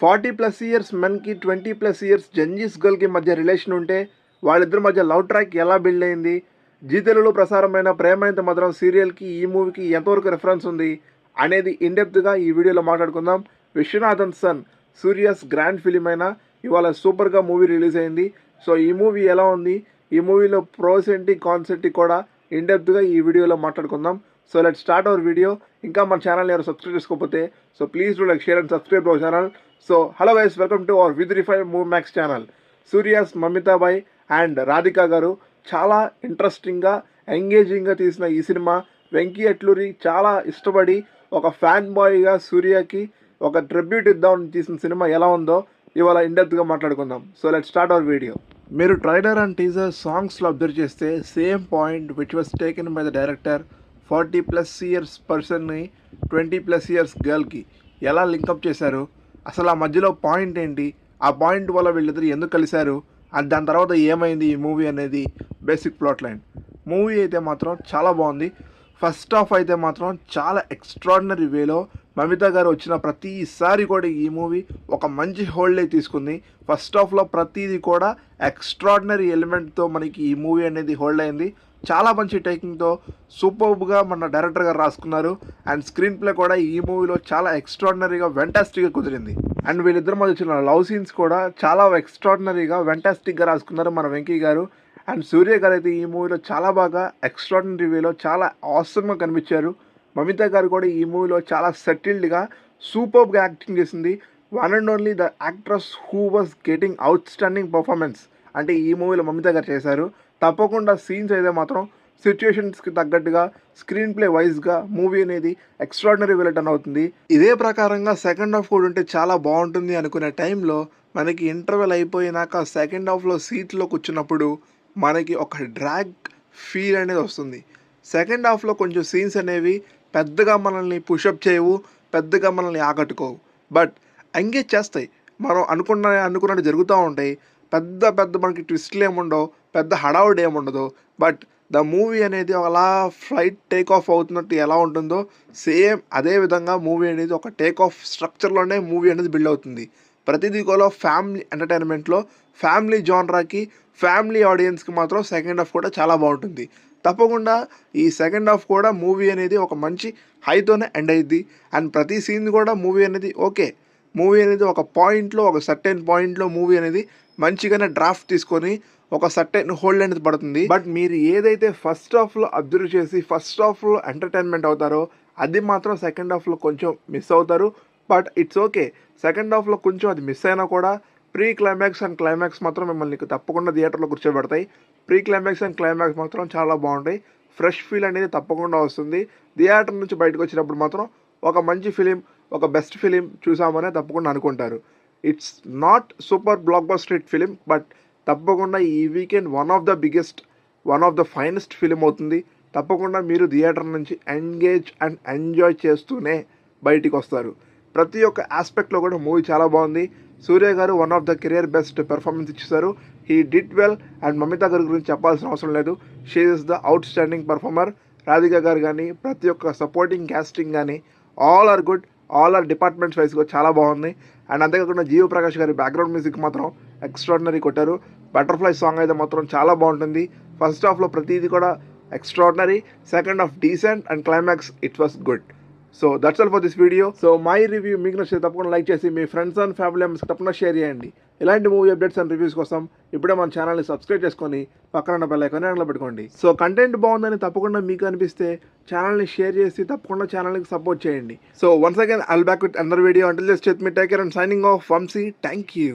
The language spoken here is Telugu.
40+ ఇయర్స్ మెన్కి 20+ ఇయర్స్ జెన్జీస్ గర్ల్కి మధ్య రిలేషన్ ఉంటే వాళ్ళిద్దరి మధ్య లవ్ ట్రాక్ ఎలా బిల్డ్ అయింది, జీ తెలుగులో ప్రసారమైన ప్రేమైనంత మధురం సీరియల్కి ఈ మూవీకి ఎంతవరకు రిఫరెన్స్ ఉంది అనేది ఇన్డెప్త్గా ఈ వీడియోలో మాట్లాడుకుందాం. Viswanathan son Surya's grand film అయినా ఇవాళ సూపర్గా మూవీ రిలీజ్ అయింది. సో ఈ మూవీ ఎలా ఉంది, ఈ మూవీలో ప్రోస్ ఏంటి, కాన్స్ ఏంటి కూడా ఇన్డెప్త్గా ఈ వీడియోలో మాట్లాడుకుందాం. So let start our video. ఇంకా మన ఛానల్ ఎవరు సబ్స్క్రైబ్ చేసుకోకపోతే so please do like, share and subscribe our channel. So hello guys, welcome to our viz movie max channel. Suriya's మమితాబాయ్ అండ్ రాధిక గారు చాలా ఇంట్రెస్టింగ్గా ఎంగేజింగ్గా తీసిన ఈ సినిమా వెంకీ అట్లూరి చాలా ఇష్టపడి ఒక ఫ్యాన్ బాయ్గా సూర్యకి ఒక ట్రిబ్యూట్ ఇద్దామని తీసిన సినిమా ఎలా ఉందో ఇవాళ ఇండెప్త్గా మాట్లాడుకుందాం. So let start our video. మీరు ట్రైలర్ అండ్ టీజర్ సాంగ్స్లో అబ్జర్వ్ చేస్తే same point which was taken by the director 40+ years పర్సన్ని 20+ ఇయర్స్ గర్ల్కి ఎలా లింకప్ చేశారు, అసలు ఆ మధ్యలో పాయింట్ ఏంటి, ఆ పాయింట్ వల్ల వీళ్ళిద్దరు ఎందుకు కలిశారు అండ్ దాని తర్వాత ఏమైంది ఈ మూవీ అనేది బేసిక్ ప్లాట్ లైన్. మూవీ అయితే మాత్రం చాలా బాగుంది. ఫస్ట్ హాఫ్ అయితే మాత్రం చాలా ఎక్స్ట్రాడినరీ వేలో మమితా గారు వచ్చిన ప్రతిసారి కూడా ఈ మూవీ ఒక మంచి హోల్డ్ తీసుకుంది. ఫస్ట్ హాఫ్లో ప్రతిదీ కూడా ఎక్స్ట్రాడినరీ ఎలిమెంట్తో మనకి ఈ మూవీ అనేది హోల్డ్ అయింది. చాలా మంచి టేకింగ్తో సూపర్బ్గా మన డైరెక్టర్ గారు రాసుకున్నారు అండ్ స్క్రీన్ ప్లే కూడా ఈ మూవీలో చాలా ఎక్స్ట్రాడినరీగా వెంటాస్టిక్గా కుదిరింది. అండ్ వీళ్ళిద్దరి మధ్య వచ్చిన లవ్ సీన్స్ కూడా చాలా ఎక్స్ట్రాడినరీగా వెంటాస్టిక్గా రాసుకున్నారు మన వెంకీ గారు. అండ్ సూర్య గారు అయితే ఈ మూవీలో చాలా బాగా ఎక్స్ట్రాడినరీ వేలో చాలా ఆసమ్గా కనిపించారు. మమితా గారు కూడా ఈ మూవీలో చాలా సెటిల్డ్గా సూపర్బ్గా యాక్టింగ్ చేసింది. One and only the actress who was getting out standing performance అంటే ఈ మూవీలో మమితా గారు చేశారు. తప్పకుండా సీన్స్ అయితే మాత్రం సిచ్యుయేషన్స్కి తగ్గట్టుగా స్క్రీన్ ప్లే వైజ్గా మూవీ అనేది ఎక్స్ట్రాడినరీ వేలో టర్న్ అవుతుంది. ఇదే ప్రకారంగా సెకండ్ హాఫ్ కూడా ఉంటే చాలా బాగుంటుంది అనుకునే టైంలో మనకి ఇంటర్వెల్ అయిపోయినాక సెకండ్ హాఫ్లో సీట్లో కూర్చున్నప్పుడు మనకి ఒక డ్రాగ్ ఫీల్ అనేది వస్తుంది. సెకండ్ హాఫ్లో కొంచెం సీన్స్ అనేవి పెద్దగా మనల్ని పుషప్ చేయవు, పెద్దగా మనల్ని ఆకట్టుకోవు, బట్ ఎంగేజ్ చేస్తాయి. మనం అనుకున్నట్టు జరుగుతూ ఉంటాయి. పెద్ద మనకి ట్విస్ట్లు ఏముండవు, పెద్ద హడావుడి ఏముండదు, బట్ ద మూవీ అనేది అలా ఫ్లైట్ టేక్ ఆఫ్ అవుతున్నట్టు ఎలా ఉంటుందో సేమ్ అదే విధంగా మూవీ అనేది ఒక టేక్ ఆఫ్ స్ట్రక్చర్లోనే మూవీ అనేది బిల్డ్ అవుతుంది. ప్రతిదీ కూడా ఫ్యామిలీ ఎంటర్టైన్మెంట్లో ఫ్యామిలీ జానరాకి ఫ్యామిలీ ఆడియన్స్కి మాత్రం సెకండ్ హాఫ్ కూడా చాలా బాగుంటుంది. తప్పకుండా ఈ సెకండ్ హాఫ్ కూడా మూవీ అనేది ఒక మంచి హైతోనే ఎండ్ అయ్యిద్ది. అండ్ ప్రతి సీన్ కూడా మూవీ అనేది మూవీ అనేది ఒక పాయింట్లో, ఒక సర్టెన్ పాయింట్లో మూవీ అనేది మంచిగానే డ్రాఫ్ట్ తీసుకొని ఒక సర్టెన్ హోల్డ్ అనేది పడుతుంది. బట్ మీరు ఏదైతే ఫస్ట్ హాఫ్లో అబ్జర్వ్ చేసి ఫస్ట్ హాఫ్లో ఎంటర్టైన్మెంట్ అవుతారో అది మాత్రం సెకండ్ హాఫ్లో కొంచెం మిస్ అవుతారు. బట్ ఇట్స్ ఓకే, సెకండ్ హాఫ్లో కొంచెం అది మిస్ అయినా కూడా ప్రీ క్లైమాక్స్ అండ్ క్లైమాక్స్ మాత్రం మిమ్మల్ని తప్పకుండా థియేటర్లో కూర్చోబెడతాయి. ప్రీ క్లైమాక్స్ అండ్ క్లైమాక్స్ మాత్రం చాలా బాగుంటాయి. ఫ్రెష్ ఫీల్ అనేది తప్పకుండా వస్తుంది. థియేటర్ నుంచి బయటకు వచ్చినప్పుడు మాత్రం ఒక మంచి ఫిలిం, ఒక బెస్ట్ ఫిలిం చూసామనే తప్పకుండా అనుకుంటారు. It's not super block buster hit film, but తప్పకుండా ఈ weekend one of the finest film అవుతుంది. తప్పకుండా మీరు థియేటర్ నుంచి ఎంగేజ్ అండ్ ఎంజాయ్ చేస్తూనే బయటికి వస్తారు. ప్రతి ఒక్క ఆస్పెక్ట్లో కూడా మూవీ చాలా బాగుంది. సూర్య గారు one of the career best performance ఇచ్చేశారు. He did well. And Mamitha గారి గురించి చెప్పాల్సిన అవసరం లేదు, she is the outstanding performer. Radhika గారు కానీ ప్రతి ఒక్క సపోర్టింగ్ క్యాస్టింగ్ కానీ all are good. All are departments వైజ్గా చాలా బాగుంది. అండ్ అంతేకాకుండా జీవ ప్రకాష్ గారి బ్యాక్గ్రౌండ్ మ్యూజిక్ మాత్రం ఎక్స్ట్రాడినరీ కొట్టారు. బటర్ఫ్లై సాంగ్ అయితే మాత్రం చాలా బాగుంటుంది. ఫస్ట్ హాఫ్లో ప్రతిదీ కూడా extraordinary, second half decent and climax it was good. So that's all for this video. So my review మీకు నచ్చితే తప్పకుండా లైక్ చేసి మీ ఫ్రెండ్స్ అండ్ ఫ్యామిలీ మెంబర్స్కి తప్పకుండా షేర్ చేయండి. ఇలాంటి మూవీ అప్డేట్స్ అండ్ రివ్యూస్ కోసం ఇప్పుడే మన ఛానల్ని సబ్స్క్రైబ్ చేసుకొని పక్కన బెల్ ఐకాన్ ఆన్లో పెట్టుకోండి. సో కంటెంట్ బాగుందని తప్పకుండా మీకు అనిపిస్తే ఛానల్ని షేర్ చేసి తప్పకుండా ఛానల్కి సపోర్ట్ చేయండి. So once again I'll back with another video. Until just me take care and signing off Vamshi. Thank you.